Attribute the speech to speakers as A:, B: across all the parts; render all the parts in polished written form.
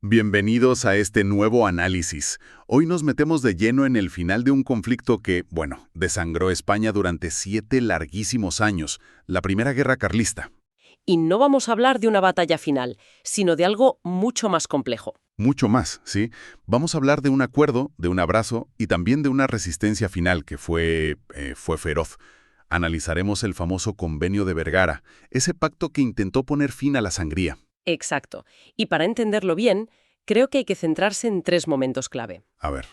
A: Bienvenidos a este nuevo análisis. Hoy nos metemos de lleno en el final de un conflicto que, bueno, desangró España durante 7 larguísimos años, la Primera Guerra Carlista.
B: Y no vamos a hablar de una batalla final, sino de algo mucho más complejo.
A: Mucho más, ¿sí? Vamos a hablar de un acuerdo, de un abrazo y también de una resistencia final que fue feroz. Analizaremos el famoso Convenio de Vergara, ese pacto que intentó poner fin a la sangría.
B: Exacto. Y para entenderlo bien, creo que hay que centrarse en 3 momentos clave.
A: A ver,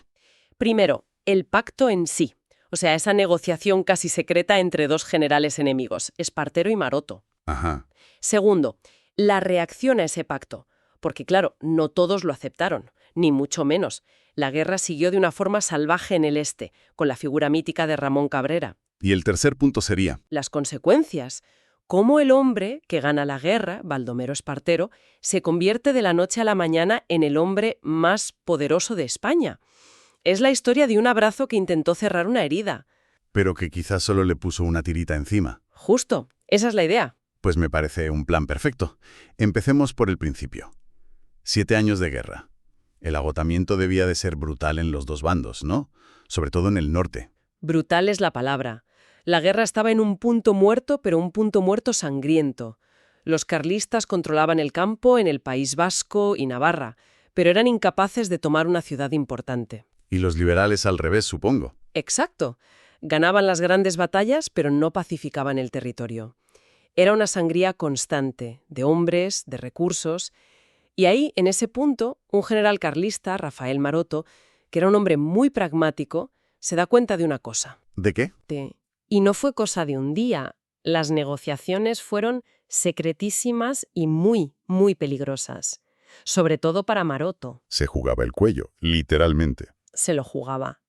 B: Primero, el pacto en sí. O sea, esa negociación casi secreta entre 2 generales enemigos, Espartero y Maroto.
A: ajá.
B: Segundo, la reacción a ese pacto. Porque claro, no todos lo aceptaron, ni mucho menos. La guerra siguió de una forma salvaje en el este, con la figura mítica de Ramón Cabrera.
A: Y el tercer punto sería,
B: Las consecuencias. Cómo el hombre que gana la guerra, Baldomero Espartero, se convierte de la noche a la mañana en el hombre más poderoso de España. Es la historia de un abrazo que intentó cerrar una herida.
A: pero que quizás solo le puso una tirita encima.
B: Justo, esa es la idea.
A: Pues me parece un plan perfecto. Empecemos por el principio. 7 años de guerra. El agotamiento debía de ser brutal en los dos bandos, ¿no? Sobre todo en el norte.
B: Brutal es la palabra. La guerra estaba en un punto muerto, pero un punto muerto sangriento. Los carlistas controlaban el campo en el País Vasco y Navarra, pero eran incapaces de tomar una ciudad importante.
A: Y los liberales al revés, supongo.
B: Exacto. Ganaban las grandes batallas, pero no pacificaban el territorio. Era una sangría constante, de hombres, de recursos. Y ahí, en ese punto, un general carlista, Rafael Maroto, que era un hombre muy pragmático, se da cuenta de una cosa.
A: ¿De qué?
B: Y no fue cosa de un día. Las negociaciones fueron secretísimas y muy, muy peligrosas. Sobre todo para Maroto.
A: Se jugaba el cuello, literalmente.
B: Se lo jugaba.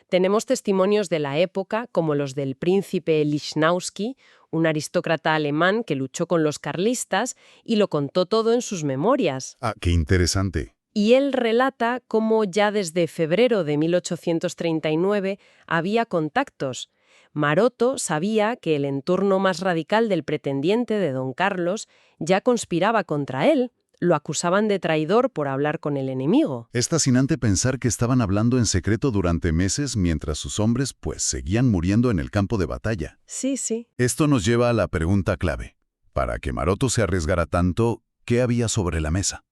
B: Tenemos testimonios de la época, como los del príncipe Lichnowsky, un aristócrata alemán que luchó con los carlistas y lo contó todo en sus memorias.
A: Ah, qué interesante.
B: Y él relata cómo ya desde febrero de 1839 había contactos. Maroto sabía que el entorno más radical del pretendiente de don Carlos ya conspiraba contra él. Lo acusaban de traidor por hablar con el enemigo.
A: Es fascinante pensar que estaban hablando en secreto durante meses mientras sus hombres, pues, seguían muriendo en el campo de batalla.
B: Sí, sí.
A: Esto nos lleva a la pregunta clave. Para que Maroto se arriesgara tanto, ¿qué había sobre la mesa?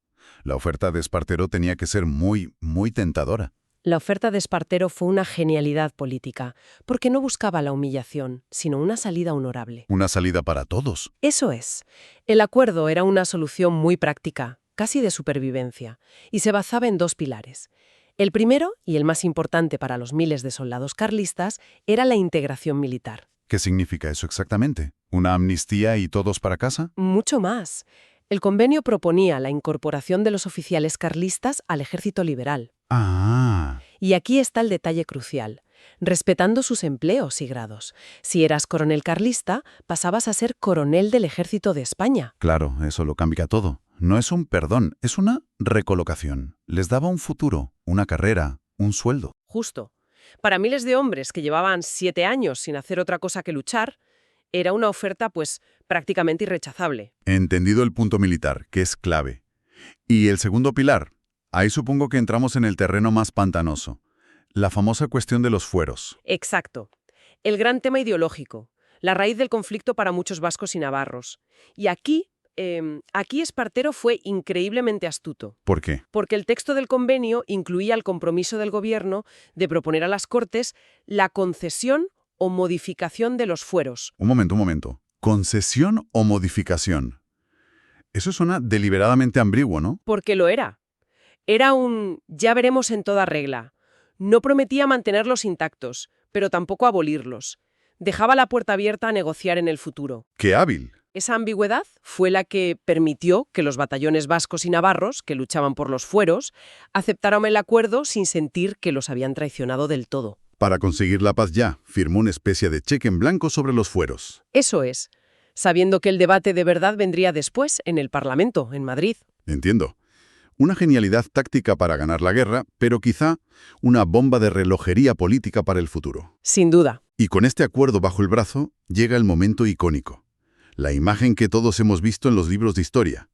A: La oferta de Espartero tenía que ser muy, muy tentadora.
B: La oferta de Espartero fue una genialidad política, porque no buscaba la humillación, sino una salida honorable.
A: Una salida para todos.
B: Eso es. El acuerdo era una solución muy práctica, casi de supervivencia, y se basaba en 2 pilares. El primero, y el más importante para los miles de soldados carlistas, era la integración militar.
A: ¿Qué significa eso exactamente? ¿Una amnistía y todos para casa?
B: Mucho más. El convenio proponía la incorporación de los oficiales carlistas al ejército liberal.
A: Ah,
B: Y aquí está el detalle crucial, respetando sus empleos y grados. Si eras coronel carlista, pasabas a ser coronel del Ejército de España.
A: claro, eso lo cambia todo. No es un perdón, es una recolocación. Les daba un futuro, una carrera, un sueldo.
B: Justo. Para miles de hombres que llevaban 7 años sin hacer otra cosa que luchar, era una oferta, pues, prácticamente irrechazable.
A: Entendido el punto militar, que es clave. Y el segundo pilar, ahí supongo que entramos en el terreno más pantanoso. La famosa cuestión de los fueros.
B: Exacto. El gran tema ideológico, la raíz del conflicto para muchos vascos y navarros. Y aquí Espartero fue increíblemente astuto.
A: ¿Por qué?
B: Porque el texto del convenio incluía el compromiso del gobierno de proponer a las Cortes la concesión o modificación de los fueros.
A: Un momento. ¿Concesión o modificación? Eso suena deliberadamente ambiguo, ¿no?
B: Porque lo era. Era un ya veremos en toda regla. No prometía mantenerlos intactos, pero tampoco abolirlos. Dejaba la puerta abierta a negociar en el futuro.
A: ¡Qué hábil!
B: Esa ambigüedad fue la que permitió que los batallones vascos y navarros, que luchaban por los fueros, aceptaran el acuerdo sin sentir que los habían traicionado del todo.
A: Para conseguir la paz ya, firmó una especie de cheque en blanco sobre los fueros.
B: Eso es, sabiendo que el debate de verdad vendría después en el Parlamento, en Madrid.
A: Entiendo. Una genialidad táctica para ganar la guerra, pero quizá una bomba de relojería política para el futuro.
B: Sin duda.
A: Y con este acuerdo bajo el brazo, llega el momento icónico. La imagen que todos hemos visto en los libros de historia.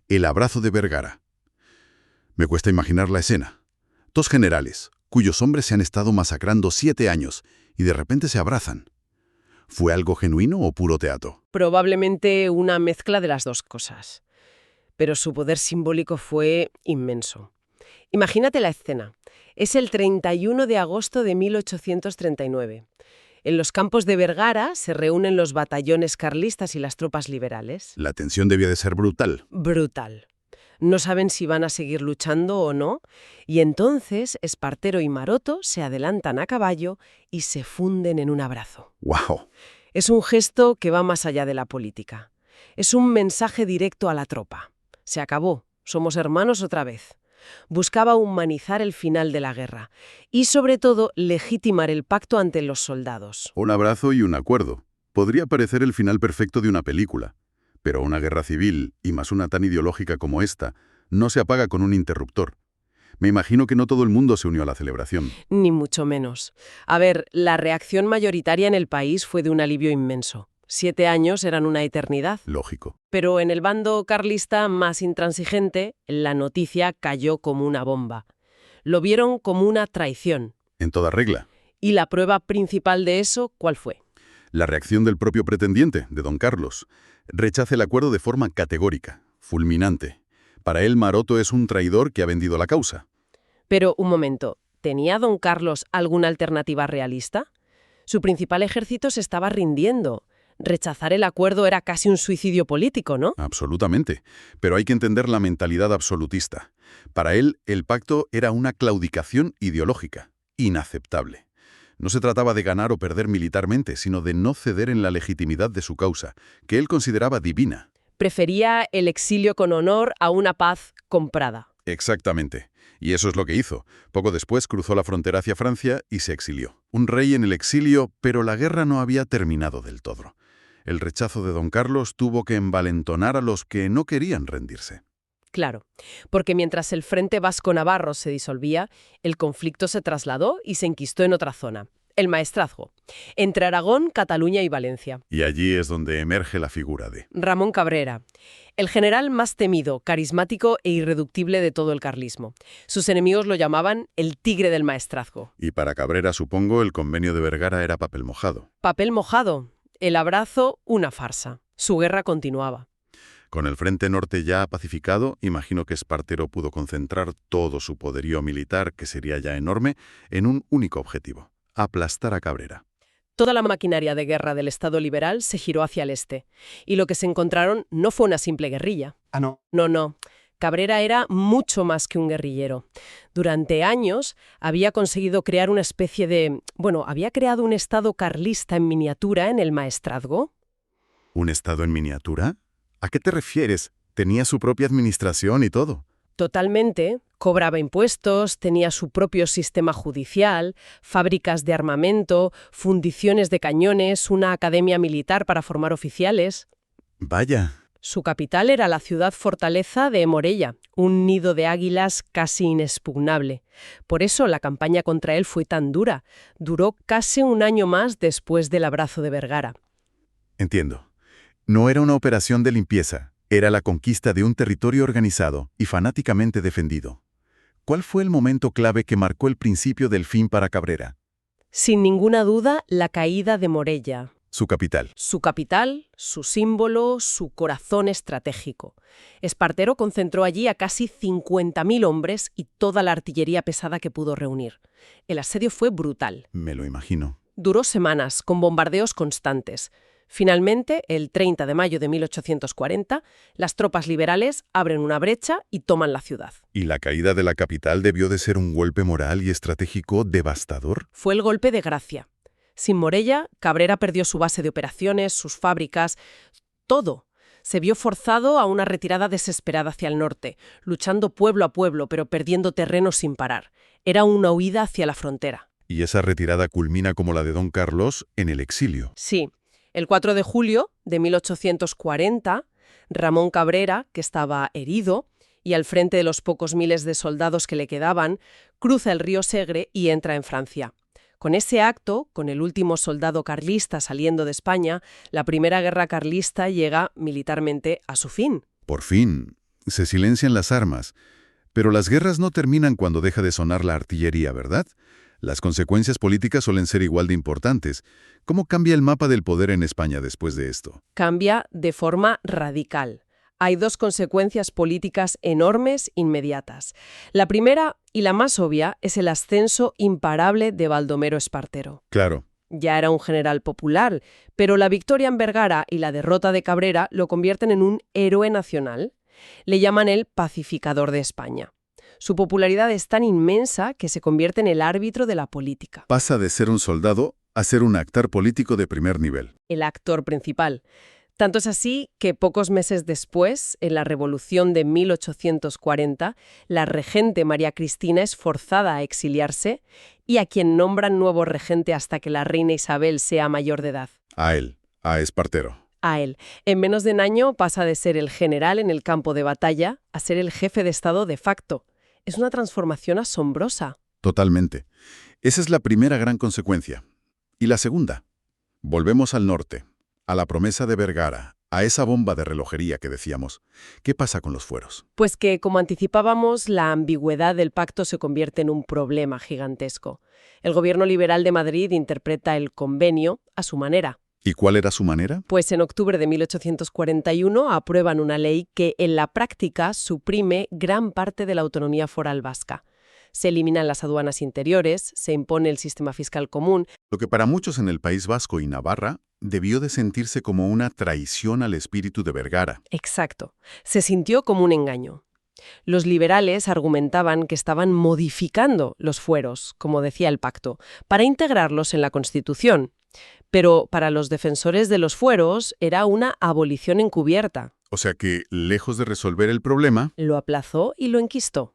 A: El abrazo de Vergara. Me cuesta imaginar la escena. Dos generales, cuyos hombres se han estado masacrando 7 años, y de repente se abrazan. ¿Fue algo genuino o puro teatro?
B: Probablemente una mezcla de las dos cosas. Pero su poder simbólico fue inmenso. Imagínate la escena. Es el 31 de agosto de 1839. En los campos de Vergara se reúnen los batallones carlistas y las tropas liberales.
A: La tensión debía de ser brutal.
B: Brutal. No saben si van a seguir luchando o no, y entonces Espartero y Maroto se adelantan a caballo y se funden en un abrazo.
A: ¡Wow!
B: Es un gesto que va más allá de la política. Es un mensaje directo a la tropa. Se acabó, somos hermanos otra vez. Buscaba humanizar el final de la guerra y, sobre todo, legitimar el pacto ante los soldados.
A: Un abrazo y un acuerdo. Podría parecer el final perfecto de una película. Pero una guerra civil, y más una tan ideológica como esta, no se apaga con un interruptor. Me imagino que no todo el mundo se unió a la celebración.
B: Ni mucho menos. A ver, la reacción mayoritaria en el país fue de un alivio inmenso. 7 años eran una eternidad.
A: Lógico.
B: Pero en el bando carlista más intransigente, la noticia cayó como una bomba. Lo vieron como una traición.
A: En toda regla.
B: ¿Y la prueba principal de eso cuál fue?
A: La reacción del propio pretendiente, de don Carlos. Rechaza el acuerdo de forma categórica, fulminante. Para él, Maroto es un traidor que ha vendido la causa.
B: Pero, un momento, ¿tenía don Carlos alguna alternativa realista? Su principal ejército se estaba rindiendo. Rechazar el acuerdo era casi un suicidio político, ¿no?
A: Absolutamente. Pero hay que entender la mentalidad absolutista. Para él, el pacto era una claudicación ideológica, inaceptable. No se trataba de ganar o perder militarmente, sino de no ceder en la legitimidad de su causa, que él consideraba divina.
B: Prefería el exilio con honor a una paz comprada.
A: Exactamente. Y eso es lo que hizo. Poco después cruzó la frontera hacia Francia y se exilió. Un rey en el exilio, pero la guerra no había terminado del todo. El rechazo de don Carlos tuvo que envalentonar a los que no querían rendirse.
B: Claro, porque mientras el Frente Vasco-Navarro se disolvía, el conflicto se trasladó y se enquistó en otra zona, el Maestrazgo, entre Aragón, Cataluña y Valencia.
A: Y allí es donde emerge la figura de
B: Ramón Cabrera, el general más temido, carismático e irreductible de todo el carlismo. Sus enemigos lo llamaban el Tigre del Maestrazgo.
A: Y para Cabrera, supongo, el convenio de Vergara era papel mojado.
B: Papel mojado, el abrazo, una farsa. Su guerra continuaba.
A: Con el frente norte ya pacificado, imagino que Espartero pudo concentrar todo su poderío militar, que sería ya enorme, en un único objetivo: aplastar a Cabrera.
B: Toda la maquinaria de guerra del Estado liberal se giró hacia el este, y lo que se encontraron no fue una simple guerrilla.
C: No.
B: No. Cabrera era mucho más que un guerrillero. Durante años había conseguido crear una especie de... había creado un Estado carlista en miniatura en el Maestrazgo.
A: ¿Un Estado en miniatura? ¿A qué te refieres? Tenía su propia administración y todo.
B: Totalmente. Cobraba impuestos, tenía su propio sistema judicial, fábricas de armamento, fundiciones de cañones, una academia militar para formar oficiales.
A: Vaya.
B: Su capital era la ciudad fortaleza de Morella, un nido de águilas casi inexpugnable. Por eso la campaña contra él fue tan dura. Duró casi un año más después del abrazo de Vergara.
A: Entiendo. No era una operación de limpieza, era la conquista de un territorio organizado y fanáticamente defendido. ¿Cuál fue el momento clave que marcó el principio del fin para Cabrera?
B: Sin ninguna duda, la caída de Morella.
A: Su capital.
B: Su capital, su símbolo, su corazón estratégico. Espartero concentró allí a casi 50.000 hombres y toda la artillería pesada que pudo reunir. El asedio fue brutal.
A: Me lo imagino.
B: Duró semanas, con bombardeos constantes. Finalmente, el 30 de mayo de 1840, las tropas liberales abren una brecha y toman la ciudad.
A: ¿Y la caída de la capital debió de ser un golpe moral y estratégico devastador?
B: Fue el golpe de gracia. Sin Morella, Cabrera perdió su base de operaciones, sus fábricas, todo. Se vio forzado a una retirada desesperada hacia el norte, luchando pueblo a pueblo, pero perdiendo terreno sin parar. Era una huida hacia la frontera.
A: Y esa retirada culmina como la de don Carlos en el exilio.
B: Sí. El 4 de julio de 1840, Ramón Cabrera, que estaba herido y al frente de los pocos miles de soldados que le quedaban, cruza el río Segre y entra en Francia. Con ese acto, con el último soldado carlista saliendo de España, la primera guerra carlista llega militarmente a su fin.
A: Por fin, se silencian las armas. Pero las guerras no terminan cuando deja de sonar la artillería, ¿verdad? Las consecuencias políticas suelen ser igual de importantes. ¿Cómo cambia el mapa del poder en España después de esto?
B: Cambia de forma radical. Hay dos consecuencias políticas enormes inmediatas. La primera, y la más obvia, es el ascenso imparable de Baldomero Espartero.
A: Claro.
B: Ya era un general popular, pero la victoria en Vergara y la derrota de Cabrera lo convierten en un héroe nacional. Le llaman el pacificador de España. Su popularidad es tan inmensa que se convierte en el árbitro de la política.
A: Pasa de ser un soldado a ser un actor político de primer nivel.
B: El actor principal. Tanto es así que pocos meses después, en la Revolución de 1840, la regente María Cristina es forzada a exiliarse y a quien nombran nuevo regente hasta que la reina Isabel sea mayor de edad.
A: A él, a Espartero.
B: A él. En menos de un año pasa de ser el general en el campo de batalla a ser el jefe de Estado de facto. Es una transformación asombrosa.
A: Totalmente. Esa es la primera gran consecuencia. Y la segunda. Volvemos al norte, a la promesa de Vergara, a esa bomba de relojería que decíamos. ¿Qué pasa con los fueros?
B: Pues que, como anticipábamos, la ambigüedad del pacto se convierte en un problema gigantesco. El gobierno liberal de Madrid interpreta el convenio a su manera.
A: ¿Y cuál era su manera?
B: Pues en octubre de 1841 aprueban una ley que en la práctica suprime gran parte de la autonomía foral vasca. Se eliminan las aduanas interiores, se impone el sistema fiscal común.
A: Lo que para muchos en el País Vasco y Navarra debió de sentirse como una traición al espíritu de Vergara.
B: Exacto. Se sintió como un engaño. Los liberales argumentaban que estaban modificando los fueros, como decía el pacto, para integrarlos en la Constitución. Pero para los defensores de los fueros era una abolición encubierta.
A: O sea que, lejos de resolver el problema,
B: Lo aplazó y lo enquistó.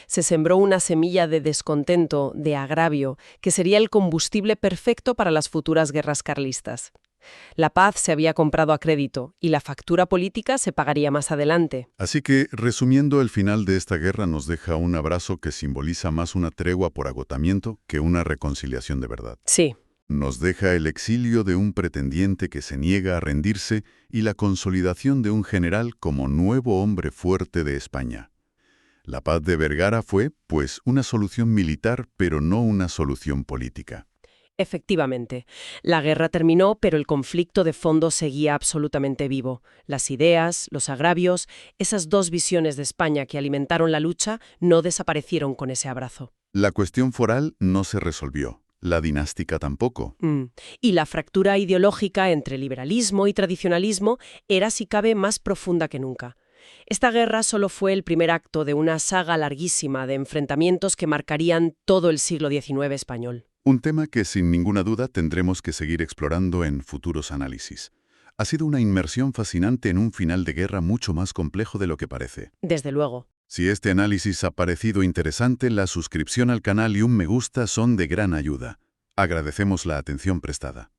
B: Se sembró una semilla de descontento, de agravio, que sería el combustible perfecto para las futuras guerras carlistas. La paz se había comprado a crédito y la factura política se pagaría más adelante.
A: así que, resumiendo, el final de esta guerra nos deja un abrazo que simboliza más una tregua por agotamiento que una reconciliación de verdad.
B: Sí.
A: Nos deja el exilio de un pretendiente que se niega a rendirse y la consolidación de un general como nuevo hombre fuerte de España. La paz de Vergara fue, pues, una solución militar, pero no una solución política.
B: Efectivamente, la guerra terminó, pero el conflicto de fondo seguía absolutamente vivo. Las ideas, los agravios, esas dos visiones de España que alimentaron la lucha, no desaparecieron con ese abrazo.
A: La cuestión foral no se resolvió, la dinástica tampoco.
B: Y la fractura ideológica entre liberalismo y tradicionalismo era, si cabe, más profunda que nunca. Esta guerra solo fue el primer acto de una saga larguísima de enfrentamientos que marcarían todo el siglo XIX español.
A: Un tema que sin ninguna duda tendremos que seguir explorando en futuros análisis. Ha sido una inmersión fascinante en un final de guerra mucho más complejo de lo que parece.
B: Desde luego.
A: Si este análisis ha parecido interesante, la suscripción al canal y un me gusta son de gran ayuda. Agradecemos la atención prestada.